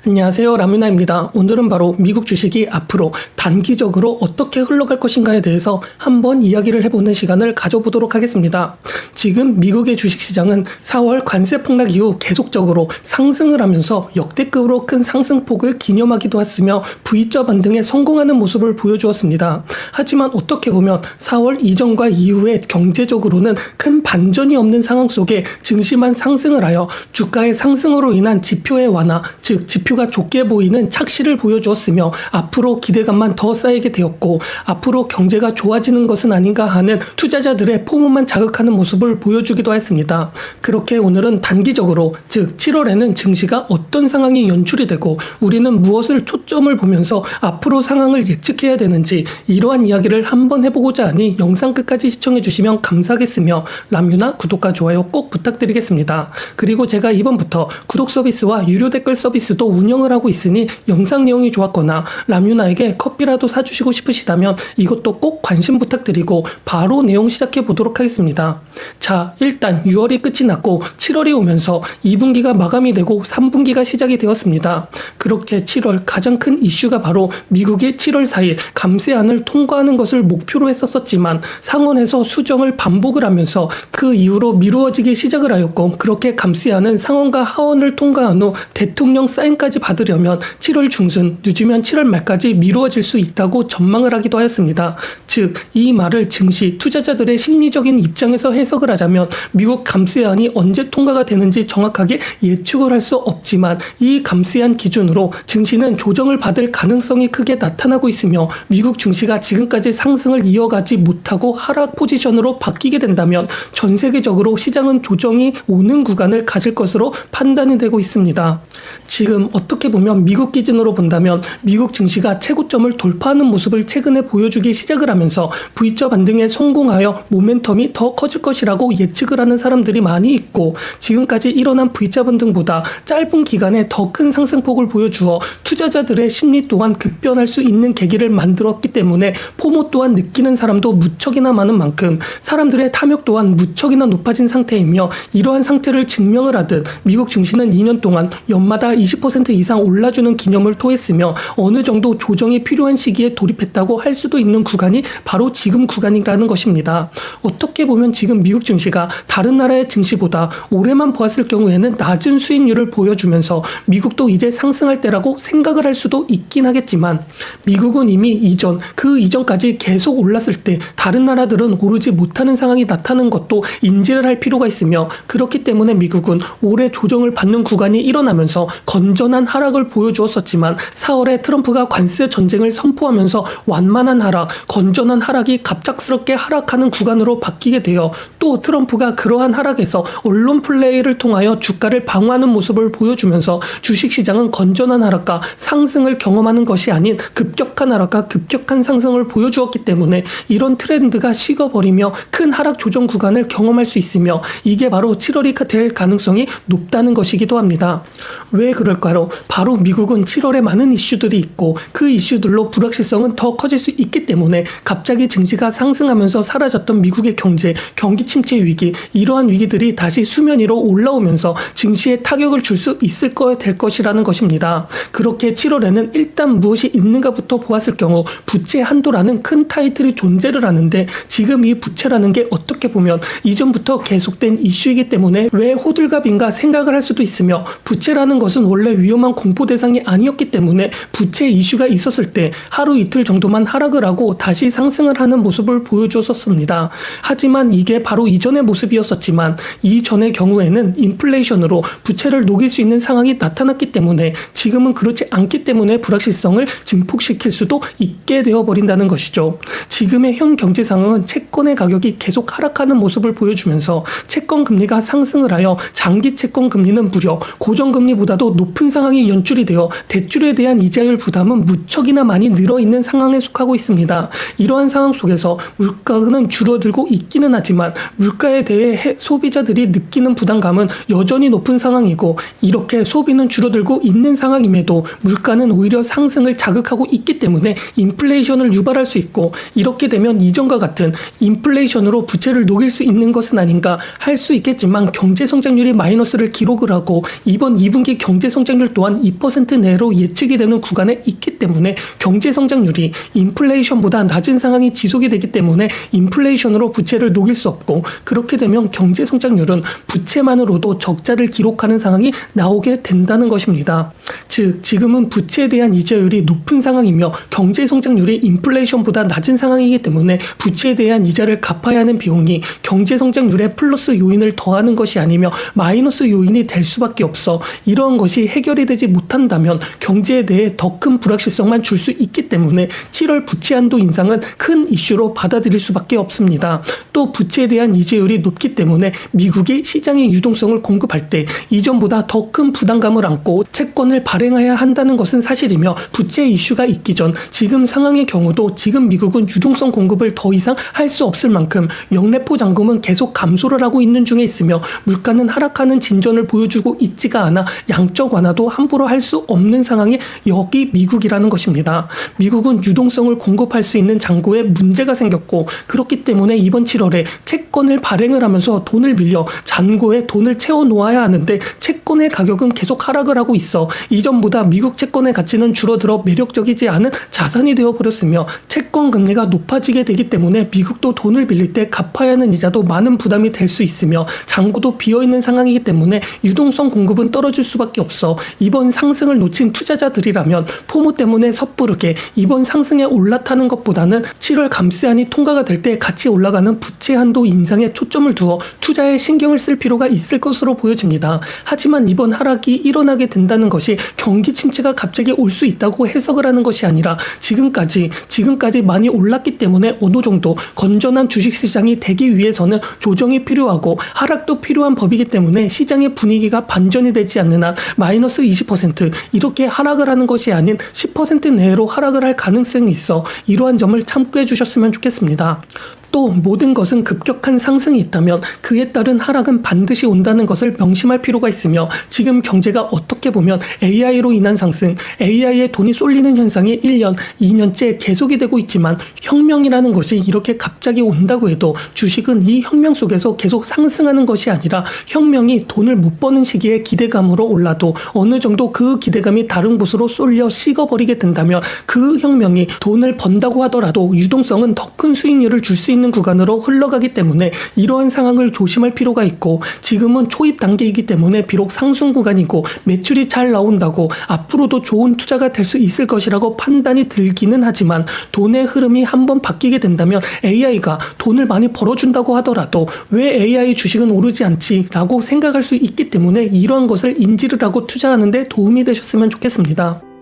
안녕하세요, 라뮤나입니다. 오늘은 바로 미국 주식이 앞으로 단기적으로 어떻게 흘러갈 것인가에 대해서 한번 이야기를 해보는 시간을 가져보도록 하겠습니다. 지금 미국의 주식시장은 4월 관세 폭락 이후 계속적으로 상승을 하면서 역대급으로 큰 상승폭을 기념하기도 했으며 V자 반등에 성공하는 모습을 보여주었습니다. 하지만 어떻게 보면 4월 이전과 이후에 경제적으로는 큰 반전이 없는 상황 속에 증시만 상승을 하여 주가의 상승으로 인한 지표의 완화, 즉 지표가 좋게 보이는 착시를 보여주었으며 앞으로 기대감만 더 쌓이게 되었고 앞으로 경제가 좋아지는 것은 아닌가 하는 투자자들의 포문만 자극하는 모습을 보여주기도 했습니다. 그렇게 오늘은 단기적으로 즉 7월에는 증시가 어떤 상황이 연출이 되고 우리는 무엇을 초점을 보면서 앞으로 상황을 예측해야 되는지 이러한 이야기를 한번 해보고자 하니 영상 끝까지 시청해 주시면 감사하겠으며 라뮤나 구독과 좋아요 꼭 부탁드리겠습니다. 그리고 제가 이번부터 구독 서비스와 유료 댓글 서비스도 운영을 하고 있으니 영상 내용이 좋았거나 라뮤나에게 커피라도 사주시고 싶으시다면 이것도 꼭 관심 부탁드리고 바로 내용 시작해 보도록 하겠습니다. 자, 일단 6월이 끝이 났고 7월이 오면서 2분기가 마감이 되고 3분기가 시작이 되었습니다. 그렇게 7월 가장 큰 이슈가 바로 미국의 7월 4일 감세안을 통과하는 것을 목표로 했었지만 상원에서 수정을 반복을 하면서 그 이후로 미루어지기 시작을 하였고 그렇게 감세안은 상원과 하원을 통과한 후 대통령 사인까지 받으려면 7월 중순 늦으면 7월 말까지 미루어질 수 있다고 전망을 하기도 하였습니다. 즉 이 말을 증시 투자자들의 심리적인 입장에서 해석을 하자면 미국 감세안이 언제 통과가 되는지 정확하게 예측을 할 수 없지만 이 감세안 기준으로 증시는 조정을 받을 가능성이 크게 나타나고 있으며 미국 증시가 지금까지 상승을 이어가지 못하고 하락 포지션으로 바뀌게 된다면 전 세계적으로 시장은 조정이 오는 구간을 가질 것으로 판단이 되고 있습니다. 지금 어떻게 보면 미국 기준으로 본다면 미국 증시가 최고점을 돌파하는 모습을 최근에 보여주기 시작을 하면서 V자 반등에 성공하여 모멘텀이 더 커질 것이라고 예측을 하는 사람들이 많이 있고 지금까지 일어난 V자 반등보다 짧은 기간에 더 큰 상승폭을 보여주어 투자자들의 심리 또한 급변할 수 있는 계기를 만들었기 때문에 포모 또한 느끼는 사람도 무척이나 많은 만큼 사람들의 탐욕 또한 무척이나 높아진 상태이며 이러한 상태를 증명을 하듯 미국 증시는 2년 동안 연마다 20% 이상 올라주는 기념을 토했으며 어느 정도 조정이 필요한 시기에 돌입했다고 할 수도 있는 구간이 바로 지금 구간이라는 것입니다. 어떻게 보면 지금 미국 증시가 다른 나라의 증시보다 올해만 보았을 경우에는 낮은 수익률을 보여주면서 미국도 이제 상승할 때라고 생각을 할 수도 있긴 하겠지만 미국은 이미 그 이전까지 계속 올랐을 때 다른 나라들은 오르지 못하는 상황이 나타나는 것도 인지를 할 필요가 있으며 그렇기 때문에 미국은 올해 조정을 받는 구간이 일어나면서 건전한 하락을 보여주었었지만 4월에 트럼프가 관세 전쟁을 선포하면서 완만한 하락, 건전한 하락이 갑작스럽게 하락하는 구간으로 바뀌게 되어 또 트럼프가 그러한 하락에서 언론 플레이를 통하여 주가를 방어하는 모습을 보여주면서 주식시장은 건전한 하락과 상승을 경험하는 것이 아닌 급격한 하락과 급격한 상승을 보여주었기 때문에 이런 트렌드가 식어버리며 큰 하락 조정 구간을 경험할 수 있으며 이게 바로 7월이 될 가능성이 높다는 것이기도 합니다. 왜 그럴까요? 바로 미국은 7월에 많은 이슈들이 있고 그 이슈들로 불확실성은 더 커질 수 있기 때문에 갑자기 증시가 상승하면서 사라졌던 미국의 경기 침체 위기 이러한 위기들이 다시 수면 위로 올라오면서 증시에 타격을 줄 수 있을 될 것이라는 것입니다. 그렇게 7월에는 일단 무엇이 있는가부터 보았을 경우 부채 한도라는 큰 타이틀이 존재를 하는데 지금 이 부채라는 게 어떻게 보면 이전부터 계속된 이슈이기 때문에 왜 호들갑인가 생각을 할 수도 있으며 부채라는 것은 원래 위험한 공포 대상이 아니었기 때문에 부채 이슈가 있었을 때 하루 이틀 정도만 하락을 하고 다시 상승을 하는 모습을 보여주었습니다. 하지만 이게 바로 이전의 모습이었었지만 이전의 경우에는 인플레이션으로 부채를 녹일 수 있는 상황이 나타났기 때문에 지금은 그렇지 않기 때문에 불확실성을 증폭시킬 수도 있게 되어버린다는 것이죠. 지금의 현 경제 상황은 채권의 가격이 계속 하락하는 모습을 보여주면서 채권 금리가 상승을 하여 장기 채권 금리는 무려 고정금리보다도 높은 상황이 연출이 되어 대출에 대한 이자율 부담은 무척이나 많이 늘어있는 상황에 속하고 있습니다. 이러한 상황 속에서 물가는 줄어들고 있기는 하지만 물가에 대해 소비자들이 느끼는 부담감은 여전히 높은 상황이고 이렇게 소비는 줄어들고 있는 상황임에도 물가는 오히려 상승을 자극하고 있기 때문에 인플레이션을 유발할 수 있고 이렇게 되면 이전과 같은 인플레이션으로 부채를 녹일 수 있는 것은 아닌가 할 수 있겠지만 경제 성장률이 마이너스를 기록을 하고 이번 2분기 경제 성장률 성장률 또한 2% 내로 예측이 되는 구간에 있기 때문에 경제 성장률이 인플레이션보다 낮은 상황이 지속이 되기 때문에 인플레이션으로 부채를 녹일 수 없고, 그렇게 되면 경제 성장률은 부채만으로도 적자를 기록하는 상황이 나오게 된다는 것입니다. 즉, 지금은 부채에 대한 이자율이 높은 상황이며 경제 성장률이 인플레이션보다 낮은 상황이기 때문에 부채에 대한 이자를 갚아야 하는 비용이 경제 성장률에 플러스 요인을 더하는 것이 아니며 마이너스 요인이 될 수밖에 없어 이러한 것이 해결이 되지 못한다면 경제에 대해 더 큰 불확실성만 줄 수 있기 때문에 7월 부채 한도 인상은 큰 이슈로 받아들일 수밖에 없습니다. 또 부채에 대한 이자율이 높기 때문에 미국이 시장의 유동성을 공급할 때 이전보다 더 큰 부담감을 안고 채권을 발행해야 한다는 것은 사실이며, 부채 이슈가 있기 전 지금 상황의 경우도 지금 미국은 유동성 공급을 더 이상 할 수 없을 만큼 영래포 잔금은 계속 감소를 하고 있는 중에 있으며 물가는 하락하는 진전을 보여주고 있지가 않아 양적 완화도 함부로 할 수 없는 상황이 여기 미국이라는 것입니다. 미국은 유동성을 공급할 수 있는 잔고에 문제가 생겼고, 그렇기 때문에 이번 7월에 채권을 발행을 하면서 돈을 빌려 잔고에 돈을 채워 놓아야 하는데 채권의 가격은 계속 하락을 하고 있어 이전보다 미국 채권의 가치는 줄어들어 매력적이지 않은 자산이 되어버렸으며, 채권 금리가 높아지게 되기 때문에 미국도 돈을 빌릴 때 갚아야 하는 이자도 많은 부담이 될 수 있으며 잔고도 비어있는 상황이기 때문에 유동성 공급은 떨어질 수밖에 없어 이번 상승을 놓친 투자자들이라면 포모 때문에 섣부르게 이번 상승에 올라타는 것보다는 7월 감세안이 통과가 될 때 같이 올라가는 부채 한도 인상에 초점을 두어 투자에 신경을 쓸 필요가 있을 것으로 보여집니다. 하지만 이번 하락이 일어나게 된다는 것이 경기 침체가 갑자기 올 수 있다고 해석을 하는 것이 아니라 지금까지 많이 올랐기 때문에 어느 정도 건전한 주식시장이 되기 위해서는 조정이 필요하고 하락도 필요한 법이기 때문에 시장의 분위기가 반전이 되지 않는 한 마이너스 20% 이렇게 하락을 하는 것이 아닌 10% 내외로 하락을 할 가능성이 있어 이러한 점을 참고해 주셨으면 좋겠습니다. 또 모든 것은 급격한 상승이 있다면 그에 따른 하락은 반드시 온다는 것을 명심할 필요가 있으며, 지금 경제가 어떻게 보면 AI로 인한 상승, AI에 돈이 쏠리는 현상이 1년, 2년째 계속이 되고 있지만 혁명이라는 것이 이렇게 갑자기 온다고 해도 주식은 이 혁명 속에서 계속 상승하는 것이 아니라 혁명이 돈을 못 버는 시기에 기대감으로 올라도 어느 정도 그 기대감이 다른 곳으로 쏠려 식어버리게 된다면 그 혁명이 돈을 번다고 하더라도 유동성은 더 큰 수익률을 줄 수 있는 구간으로 흘러가기 때문에 이러한 상황을 조심할 필요가 있고, 지금은 초입 단계이기 때문에 비록 상승 구간이고 매출이 잘 나온다고 앞으로도 좋은 투자가 될 수 있을 것이라고 판단이 들기는 하지만, 돈의 흐름이 한번 바뀌게 된다면 AI가 돈을 많이 벌어준다고 하더라도 왜 AI 주식은 오르지 않지? 라고 생각할 수 있기 때문에 이러한 것을 인지를 하고 투자하는 데 도움이 되셨으면 좋겠습니다.